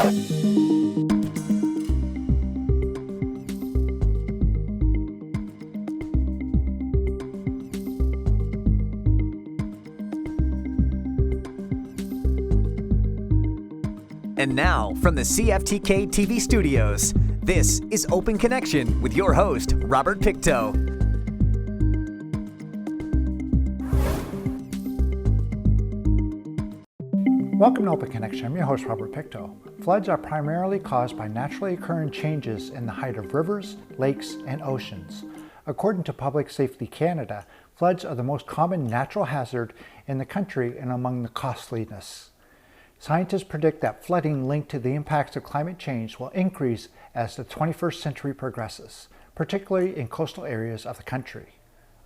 And now, from the CFTK-TV studios, this is Open Connection with your host, Robert Pictou. Welcome to Open Connection. I'm your host, Robert Pictou. Floods are primarily caused by naturally occurring changes in the height of rivers, lakes, and oceans. According to Public Safety Canada, floods are the most common natural hazard in the country and among the costliness. Scientists predict that flooding linked to the impacts of climate change will increase as the 21st century progresses, particularly in coastal areas of the country.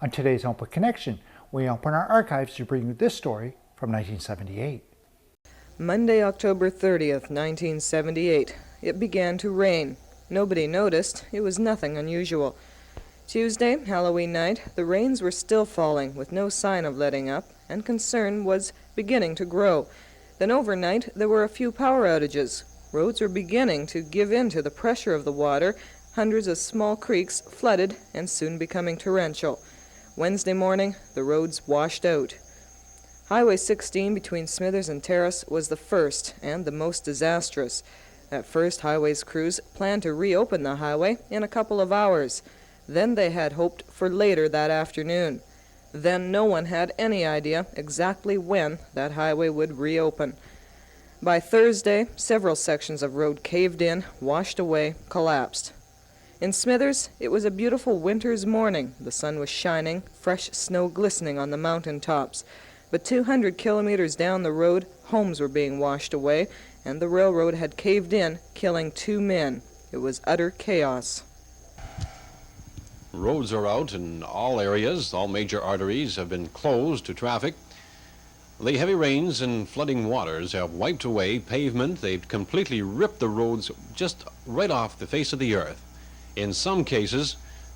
On today's Open Connection, we open our archives to bring you this story from 1978. Monday, October 30th, 1978. It began to rain. Nobody noticed. It was nothing unusual. Tuesday, Halloween night, the rains were still falling with no sign of letting up, and concern was beginning to grow. Then overnight, there were a few power outages. Roads were beginning to give in to the pressure of the water. Hundreds of small creeks flooded and soon becoming torrential. Wednesday morning, the roads washed out. Highway 16 between Smithers and Terrace was the first and the most disastrous. At first, highways crews planned to reopen the highway in a couple of hours. Then they had hoped for later that afternoon. Then no one had any idea exactly when that highway would reopen. By Thursday, several sections of road caved in, washed away, collapsed. In Smithers, it was a beautiful winter's morning. The sun was shining, fresh snow glistening on the mountain tops. But 200 kilometers down the road, homes were being washed away, and the railroad had caved in, killing 2 men. It was utter chaos. Roads are out in all areas. All major arteries have been closed to traffic. The heavy rains and flooding waters have wiped away pavement. They've completely ripped the roads just right off the face of the earth. In some cases,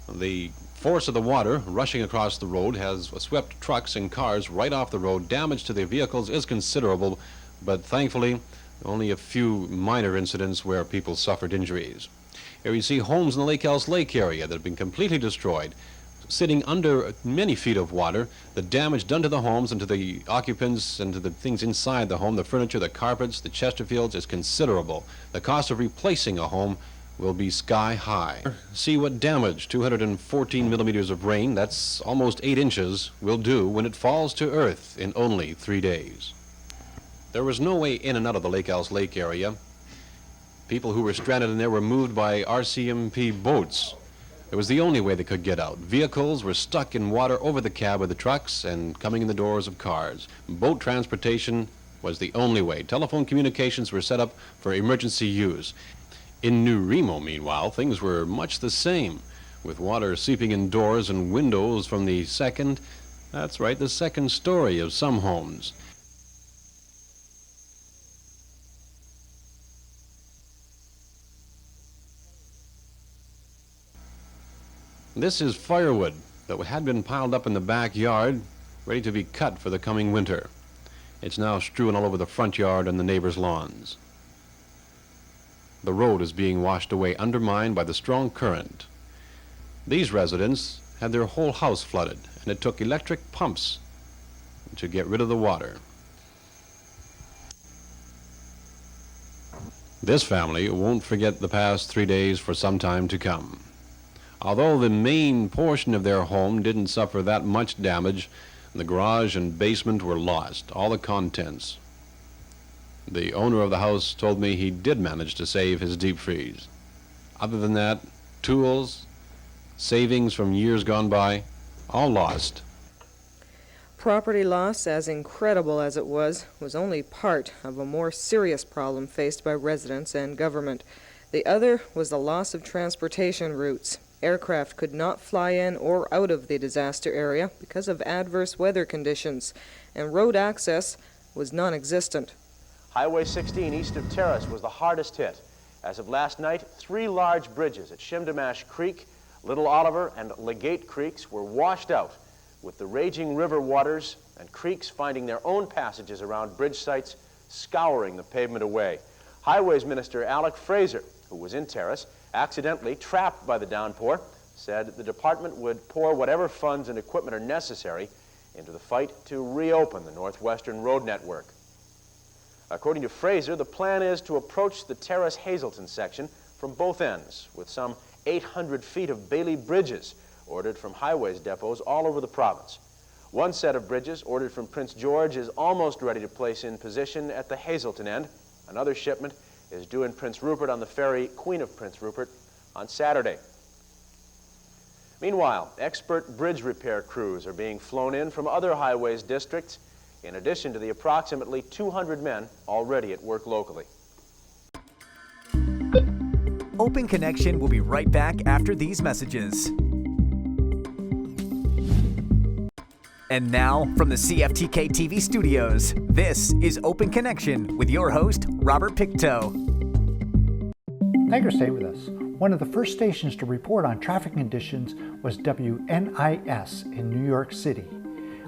the force of the water rushing across the road has swept trucks and cars right off the road. Damage to their vehicles is considerable, but thankfully, only a few minor incidents where people suffered injuries. Here you see homes in the Lake Ellis Lake area that have been completely destroyed, sitting under many feet of water. The damage done to the homes and to the occupants and to the things inside the home, the furniture, the carpets, the Chesterfields, is considerable. The cost of replacing a home will be sky high. See what damage 214 millimeters of rain, that's almost 8 inches, will do when it falls to earth in only 3 days. There was no way in and out of the Lake Ellis Lake area. People who were stranded in there were moved by RCMP boats. It was the only way they could get out. Vehicles were stuck in water over the cab of the trucks and coming in the doors of cars. Boat transportation was the only way. Telephone communications were set up for emergency use. In New Remo, meanwhile, things were much the same, with water seeping in doors and windows from the second story of some homes. This is firewood that had been piled up in the backyard, ready to be cut for the coming winter. It's now strewn all over the front yard and the neighbors' lawns. The road is being washed away, undermined by the strong current. These residents had their whole house flooded, and it took electric pumps to get rid of the water. This family won't forget the past 3 days for some time to come. Although the main portion of their home didn't suffer that much damage, the garage and basement were lost, all the contents. The owner of the house told me he did manage to save his deep freeze. Other than that, tools, savings from years gone by, all lost. Property loss, as incredible as it was only part of a more serious problem faced by residents and government. The other was the loss of transportation routes. Aircraft could not fly in or out of the disaster area because of adverse weather conditions, and road access was non-existent. Highway 16 east of Terrace was the hardest hit. As of last night, 3 large bridges at Shimdamash Creek, Little Oliver, and Legate Creeks were washed out, with the raging river waters and creeks finding their own passages around bridge sites, scouring the pavement away. Highways Minister Alec Fraser, who was in Terrace, accidentally trapped by the downpour, said the department would pour whatever funds and equipment are necessary into the fight to reopen the Northwestern road network. According to Fraser, the plan is to approach the Terrace-Hazelton section from both ends, with some 800 feet of Bailey bridges ordered from highways depots all over the province. One set of bridges ordered from Prince George is almost ready to place in position at the Hazelton end. Another shipment is due in Prince Rupert on the ferry Queen of Prince Rupert on Saturday. Meanwhile, expert bridge repair crews are being flown in from other highways districts, in addition to the approximately 200 men already at work locally. Open Connection will be right back after these messages. And now, from the CFTK-TV studios, this is Open Connection with your host, Robert Pictou. Thanks for staying with us. One of the first stations to report on traffic conditions was WNIS in New York City.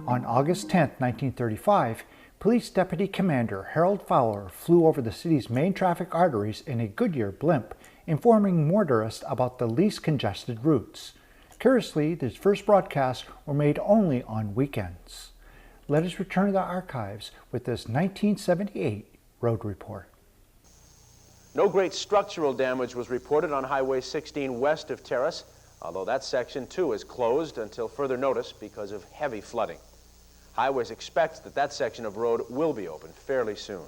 On August 10, 1935, Police Deputy Commander Harold Fowler flew over the city's main traffic arteries in a Goodyear blimp, informing motorists about the least congested routes. Curiously, these first broadcasts were made only on weekends. Let us return to the archives with this 1978 road report. No great structural damage was reported on Highway 16 west of Terrace, although that section too is closed until further notice because of heavy flooding. Highways expects that that section of road will be opened fairly soon.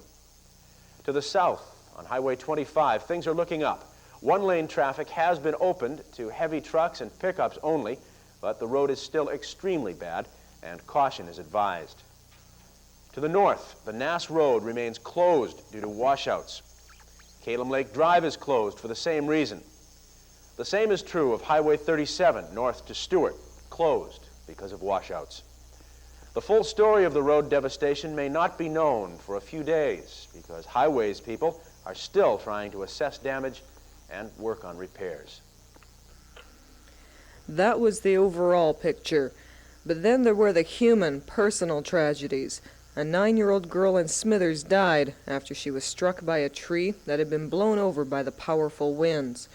To the south, on Highway 25, things are looking up. One-lane traffic has been opened to heavy trucks and pickups only, but the road is still extremely bad and caution is advised. To the north, the Nass Road remains closed due to washouts. Calum Lake Drive is closed for the same reason. The same is true of Highway 37 north to Stewart, closed because of washouts. The full story of the road devastation may not be known for a few days because highways people are still trying to assess damage and work on repairs. That was the overall picture. But then there were the human, personal tragedies. A 9-year-old girl in Smithers died after she was struck by a tree that had been blown over by the powerful winds.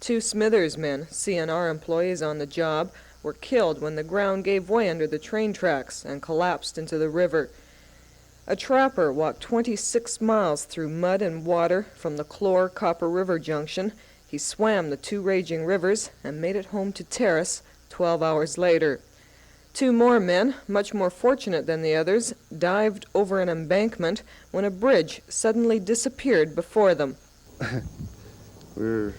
2 Smithers men, CNR employees on the job, were killed when the ground gave way under the train tracks and collapsed into the river. A trapper walked 26 miles through mud and water from the Chlor-Copper River junction. He swam the 2 raging rivers and made it home to Terrace 12 hours later. 2 more men, much more fortunate than the others, dived over an embankment when a bridge suddenly disappeared before them. We were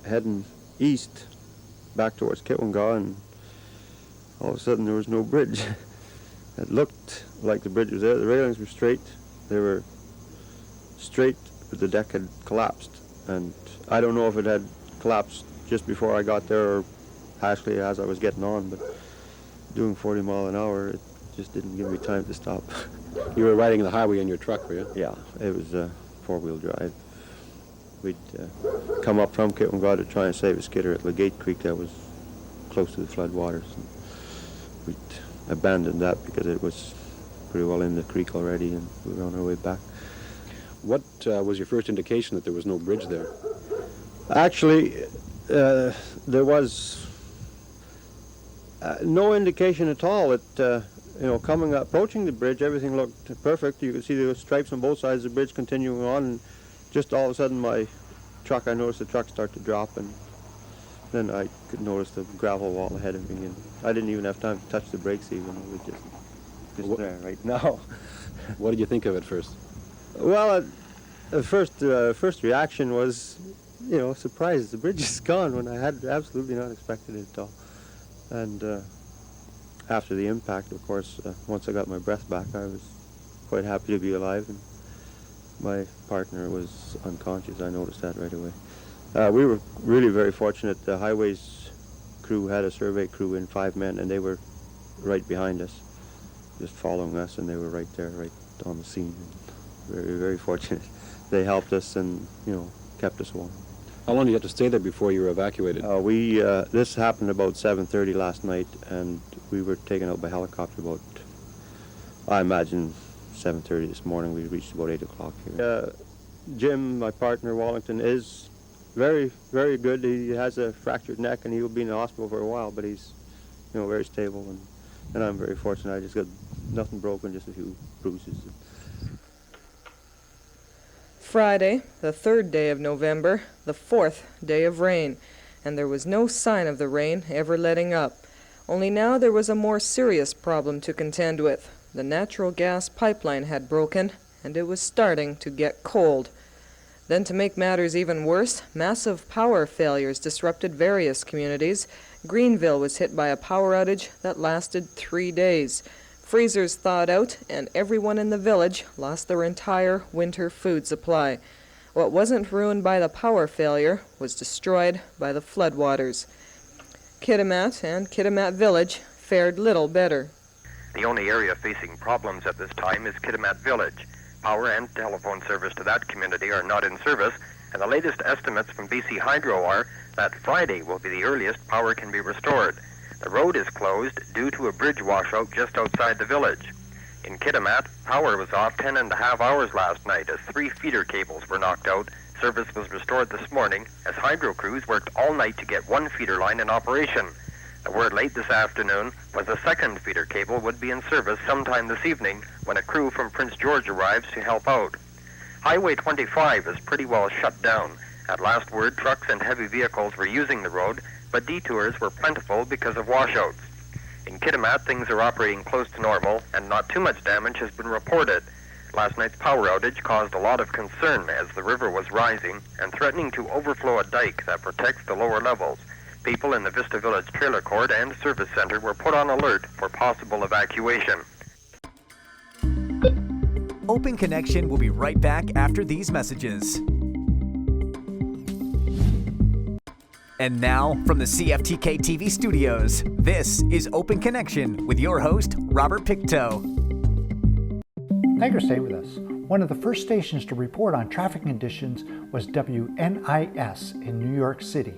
heading east back towards Kitwangaw, and all of a sudden there was no bridge. It looked like the bridge was there. The railings were straight. They were straight, but the deck had collapsed. And I don't know if it had collapsed just before I got there or actually as I was getting on, but doing 40 miles an hour, it just didn't give me time to stop. You were riding the highway in your truck, were you? Yeah, it was a 4-wheel drive. We'd come up from Kitwangaw to try and save a skidder at Legate Creek that was close to the flood waters. And we'd abandoned that because it was pretty well in the creek already, and we were on our way back. What was your first indication that there was no bridge there? Actually, there was no indication at all. Approaching the bridge, everything looked perfect. You could see the stripes on both sides of the bridge continuing on, and just all of a sudden I noticed the truck start to drop, and then I could notice the gravel wall ahead of me, and I didn't even have time to touch the brakes even. It was just there right now. What did you think of it first? Well, the first reaction was, surprised. The bridge is gone when I had absolutely not expected it at all. And after the impact, of course, once I got my breath back, I was quite happy to be alive. And my partner was unconscious. I noticed that right away. We were really very fortunate. The highways crew had a survey crew in 5 men, and they were right behind us, just following us, and they were right there, right on the scene. Very, very fortunate. They helped us and, kept us warm. How long did you have to stay there before you were evacuated? This happened about 7:30 last night, and we were taken out by helicopter about, I imagine, 7:30 this morning. We reached about 8 o'clock here. Jim, my partner, Wallington, is very, very good. He has a fractured neck, and he will be in the hospital for a while, but he's, very stable. And I'm very fortunate. I just got nothing broken, just a few bruises. Friday, the 3rd day of November, the 4th day of rain, and there was no sign of the rain ever letting up. Only now there was a more serious problem to contend with. The natural gas pipeline had broken, and it was starting to get cold. Then, to make matters even worse, massive power failures disrupted various communities. Greenville was hit by a power outage that lasted 3 days. Freezers thawed out, and everyone in the village lost their entire winter food supply. What wasn't ruined by the power failure was destroyed by the floodwaters. Kitimat and Kitimat Village fared little better. The only area facing problems at this time is Kitimat Village. Power and telephone service to that community are not in service, and the latest estimates from BC Hydro are that Friday will be the earliest power can be restored. The road is closed due to a bridge washout just outside the village. In Kitimat, power was off 10.5 hours last night as 3 feeder cables were knocked out. Service was restored this morning as hydro crews worked all night to get 1 feeder line in operation. The word late this afternoon was a 2nd feeder cable would be in service sometime this evening when a crew from Prince George arrives to help out. Highway 25 is pretty well shut down. At last word, trucks and heavy vehicles were using the road, but detours were plentiful because of washouts. In Kitimat, things are operating close to normal, and not too much damage has been reported. Last night's power outage caused a lot of concern as the river was rising and threatening to overflow a dike that protects the lower levels. People in the Vista Village Trailer Court and Service Center were put on alert for possible evacuation. Open Connection will be right back after these messages. And now, from the CFTK-TV studios, this is Open Connection with your host, Robert Pictou. Thanks for staying with us. One of the first stations to report on traffic conditions was WNIS in New York City.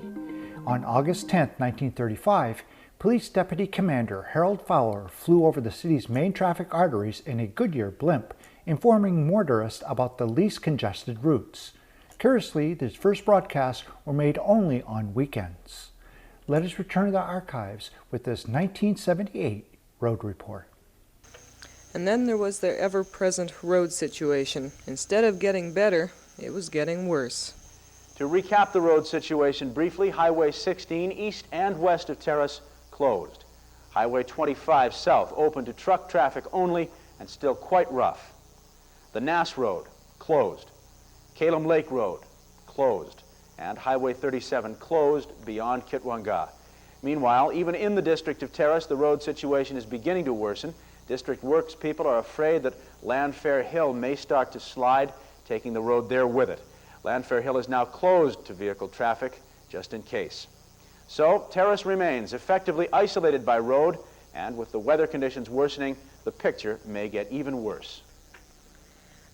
On August 10, 1935, Police Deputy Commander Harold Fowler flew over the city's main traffic arteries in a Goodyear blimp, informing motorists about the least congested routes. Curiously, these first broadcasts were made only on weekends. Let us return to the archives with this 1978 road report. And then there was their ever-present road situation. Instead of getting better, it was getting worse. To recap the road situation briefly, Highway 16 east and west of Terrace closed. Highway 25 south open to truck traffic only and still quite rough. The Nass Road closed. Kalem Lake Road closed. And Highway 37 closed beyond Kitwanga. Meanwhile, even in the district of Terrace, the road situation is beginning to worsen. District works people are afraid that Landfair Hill may start to slide, taking the road there with it. Landfair Hill is now closed to vehicle traffic, just in case. So, Terrace remains effectively isolated by road, and with the weather conditions worsening, the picture may get even worse.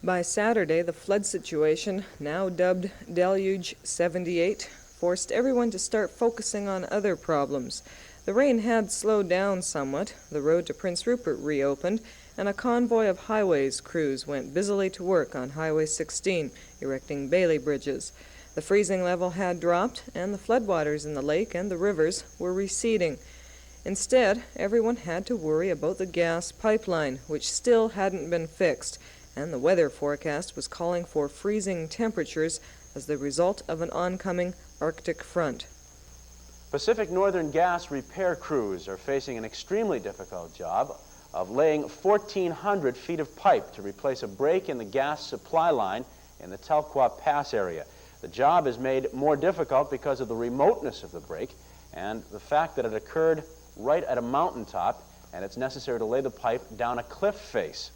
By Saturday, the flood situation, now dubbed Deluge 78, forced everyone to start focusing on other problems. The rain had slowed down somewhat, the road to Prince Rupert reopened, and a convoy of highways crews went busily to work on Highway 16, erecting Bailey bridges. The freezing level had dropped, and the floodwaters in the lake and the rivers were receding. Instead, everyone had to worry about the gas pipeline, which still hadn't been fixed, and the weather forecast was calling for freezing temperatures as the result of an oncoming Arctic front. Pacific Northern Gas repair crews are facing an extremely difficult job of laying 1,400 feet of pipe to replace a break in the gas supply line in the Telqua Pass area. The job is made more difficult because of the remoteness of the break and the fact that it occurred right at a mountaintop, and it's necessary to lay the pipe down a cliff face.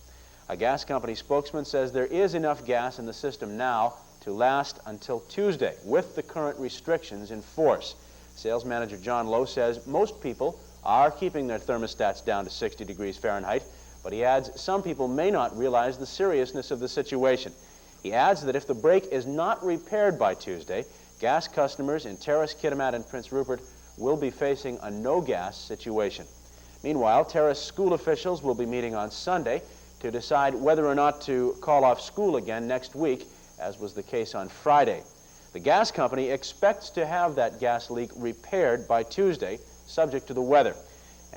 A gas company spokesman says there is enough gas in the system now to last until Tuesday with the current restrictions in force. Sales manager John Lowe says most people are keeping their thermostats down to 60 degrees Fahrenheit, but he adds some people may not realize the seriousness of the situation. He adds that if the break is not repaired by Tuesday, gas customers in Terrace, Kitimat, and Prince Rupert will be facing a no-gas situation. Meanwhile, Terrace school officials will be meeting on Sunday to decide whether or not to call off school again next week as was the case on Friday. The gas company expects to have that gas leak repaired by Tuesday, subject to the weather.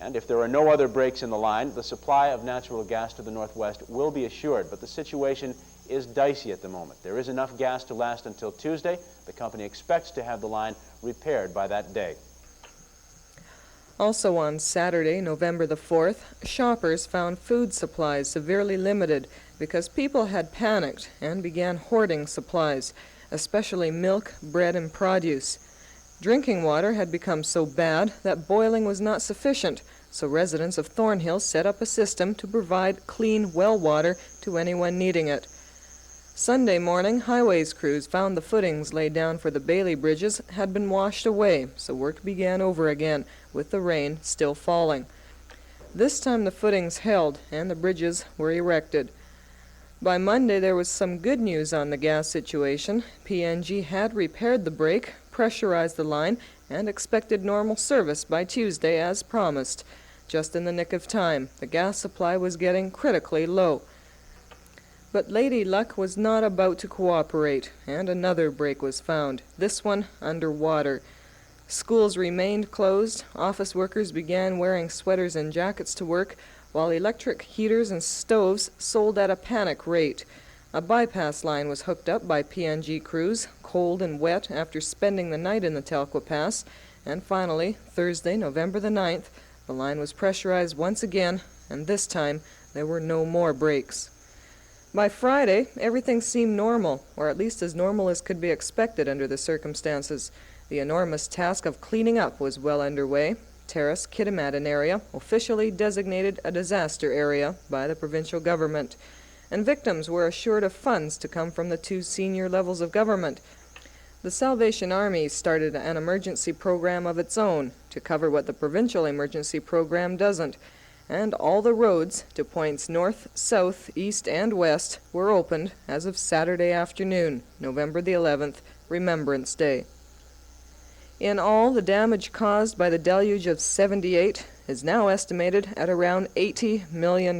And if there are no other breaks in the line, the supply of natural gas to the Northwest will be assured. But the situation is dicey at the moment. There is enough gas to last until Tuesday. The company expects to have the line repaired by that day. Also on Saturday, November the 4th, shoppers found food supplies severely limited because people had panicked and began hoarding supplies, especially milk, bread, and produce. Drinking water had become so bad that boiling was not sufficient, so residents of Thornhill set up a system to provide clean well water to anyone needing it. Sunday morning, highways crews found the footings laid down for the Bailey bridges had been washed away, so work began over again, with the rain still falling. This time the footings held and the bridges were erected. By Monday there was some good news on the gas situation. PNG had repaired the break, pressurized the line, and expected normal service by Tuesday as promised. Just in the nick of time, the gas supply was getting critically low. But Lady Luck was not about to cooperate, and another break was found, this one underwater. Schools remained closed, office workers began wearing sweaters and jackets to work, while electric heaters and stoves sold at a panic rate. A bypass line was hooked up by PNG crews, cold and wet after spending the night in the Telkwa Pass, and finally, Thursday, November the 9th, the line was pressurized once again, and this time there were no more breaks. By Friday, everything seemed normal, or at least as normal as could be expected under the circumstances. The enormous task of cleaning up was well underway. Terrace, Kitimat area, officially designated a disaster area by the provincial government, and victims were assured of funds to come from the two senior levels of government. The Salvation Army started an emergency program of its own to cover what the provincial emergency program doesn't, and all the roads to points north, south, east, and west were opened as of Saturday afternoon, November the 11th, Remembrance Day. In all, the damage caused by the deluge of '78 is now estimated at around $80 million.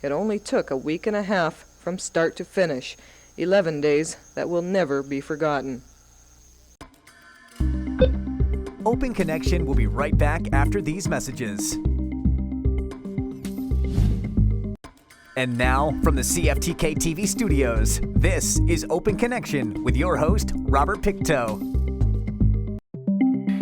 It only took a week and a half from start to finish, 11 days that will never be forgotten. Open Connection will be right back after these messages. And now, from the CFTK-TV studios, this is Open Connection with your host, Robert Pictou.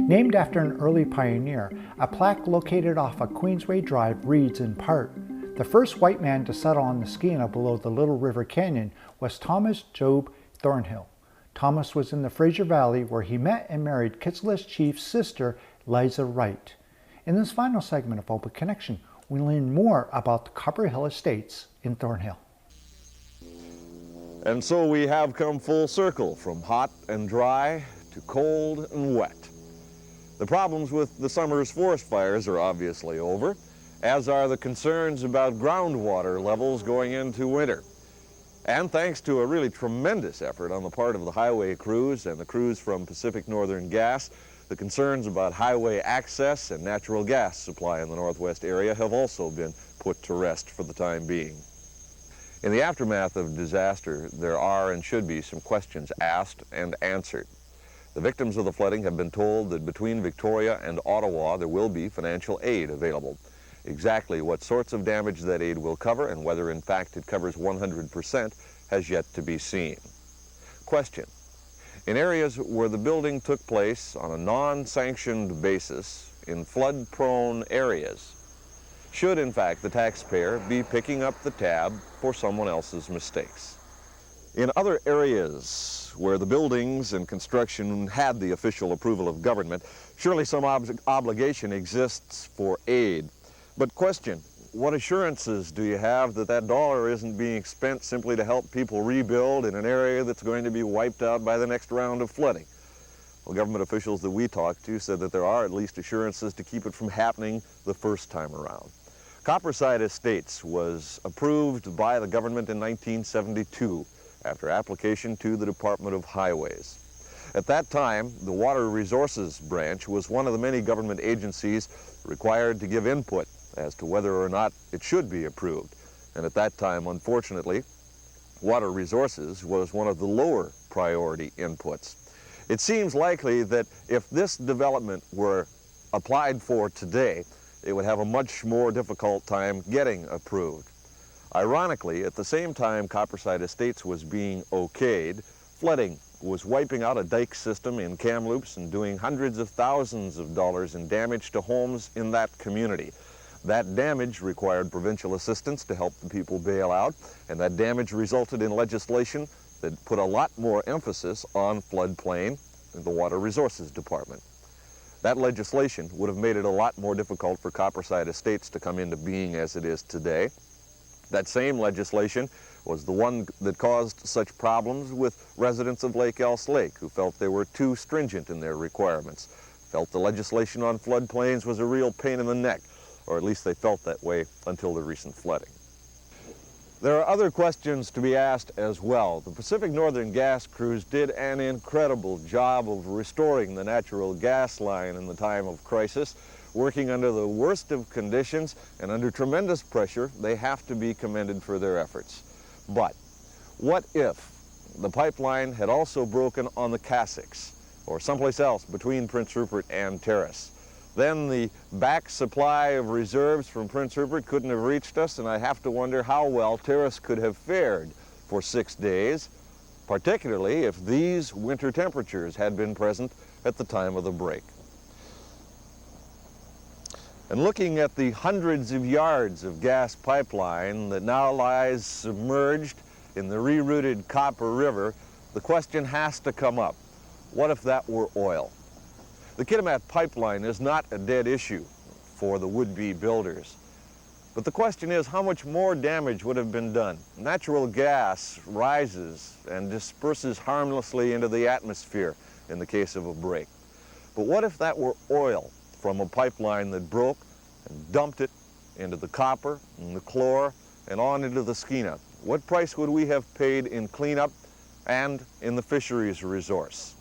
Named after an early pioneer, a plaque located off of Queensway Drive reads in part, "The first white man to settle on the Skeena below the Little River Canyon was Thomas Job Thornhill. Thomas was in the Fraser Valley where he met and married Kitsillas Chief's sister, Liza Wright." In this final segment of Open Connection, we learn more about the Copper Hill Estates in Thornhill. And so we have come full circle from hot and dry to cold and wet. The problems with the summer's forest fires are obviously over, as are the concerns about groundwater levels going into winter. And thanks to a really tremendous effort on the part of the highway crews and the crews from Pacific Northern Gas, the concerns about highway access and natural gas supply in the Northwest area have also been put to rest for the time being. In the aftermath of disaster, there are and should be some questions asked and answered. The victims of the flooding have been told that between Victoria and Ottawa there will be financial aid available. Exactly what sorts of damage that aid will cover and whether in fact it covers 100% has yet to be seen. Question: in areas where the building took place on a non-sanctioned basis in flood-prone areas, should in fact the taxpayer be picking up the tab for someone else's mistakes? In other areas where the buildings and construction had the official approval of government, surely some obligation exists for aid. But question, what assurances do you have that that dollar isn't being spent simply to help people rebuild in an area that's going to be wiped out by the next round of flooding? Well, government officials that we talked to said that there are at least assurances to keep it from happening the first time around. Copperside Estates was approved by the government in 1972 after application to the Department of Highways. At that time, the Water Resources Branch was one of the many government agencies required to give input as to whether or not it should be approved. And at that time, unfortunately, Water resources was one of the lower priority inputs. It seems likely that if this development were applied for today, it would have a much more difficult time getting approved. Ironically, at the same time Copperside Estates was being okayed, flooding was wiping out a dike system in Kamloops and doing hundreds of thousands of dollars in damage to homes in that community. That damage required provincial assistance to help the people bail out, and that damage resulted in legislation that put a lot more emphasis on floodplain in the Water Resources Department. That legislation would have made it a lot more difficult for Copperside Estates to come into being as it is today. That same legislation was the one that caused such problems with residents of Lake Else Lake, who felt they were too stringent in their requirements, felt the legislation on floodplains was a real pain in the neck, or at least they felt that way until the recent flooding. There are other questions to be asked as well. The Pacific Northern gas crews did an incredible job of restoring the natural gas line in the time of crisis, working under the worst of conditions and under tremendous pressure. They have to be commended for their efforts. But what if the pipeline had also broken on the Cassocks or someplace else between Prince Rupert and Terrace? Then the back supply of reserves from Prince Rupert couldn't have reached us, and I have to wonder how well Terrace could have fared for 6 days, particularly if these winter temperatures had been present at the time of the break. And looking at the hundreds of yards of gas pipeline that now lies submerged in the rerouted Copper River, the question has to come up. What if that were oil? The Kitimat pipeline is not a dead issue for the would-be builders. But the question is, how much more damage would have been done? Natural gas rises and disperses harmlessly into the atmosphere in the case of a break. But what if that were oil from a pipeline that broke and dumped it into the copper and the chlor and on into the Skeena? What price would we have paid in cleanup and in the fisheries resource?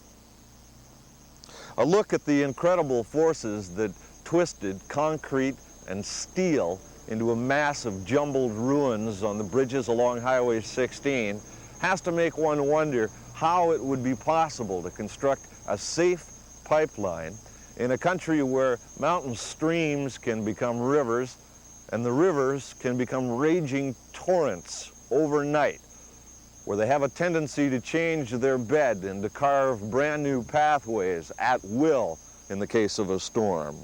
A look at the incredible forces that twisted concrete and steel into a mass of jumbled ruins on the bridges along Highway 16 has to make one wonder how it would be possible to construct a safe pipeline in a country where mountain streams can become rivers and the rivers can become raging torrents overnight, where they have a tendency to change their bed and to carve brand new pathways at will in the case of a storm,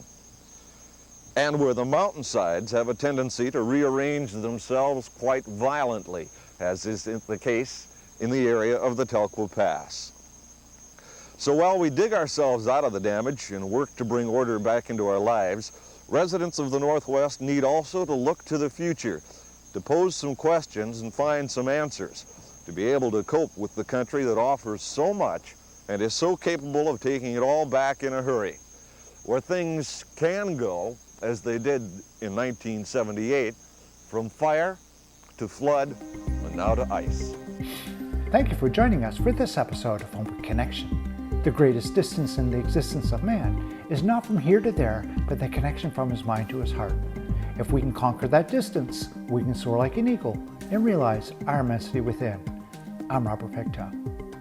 and where the mountainsides have a tendency to rearrange themselves quite violently, as is the case in the area of the Telkwa Pass. So while we dig ourselves out of the damage and work to bring order back into our lives, residents of the Northwest need also to look to the future, to pose some questions and find some answers, to be able to cope with the country that offers so much and is so capable of taking it all back in a hurry, where things can go, as they did in 1978, from fire to flood and now to ice. Thank you for joining us for this episode of Open Connection. The greatest distance in the existence of man is not from here to there, but the connection from his mind to his heart. If we can conquer that distance, we can soar like an eagle and realize our immensity within. I'm Robert Pictou.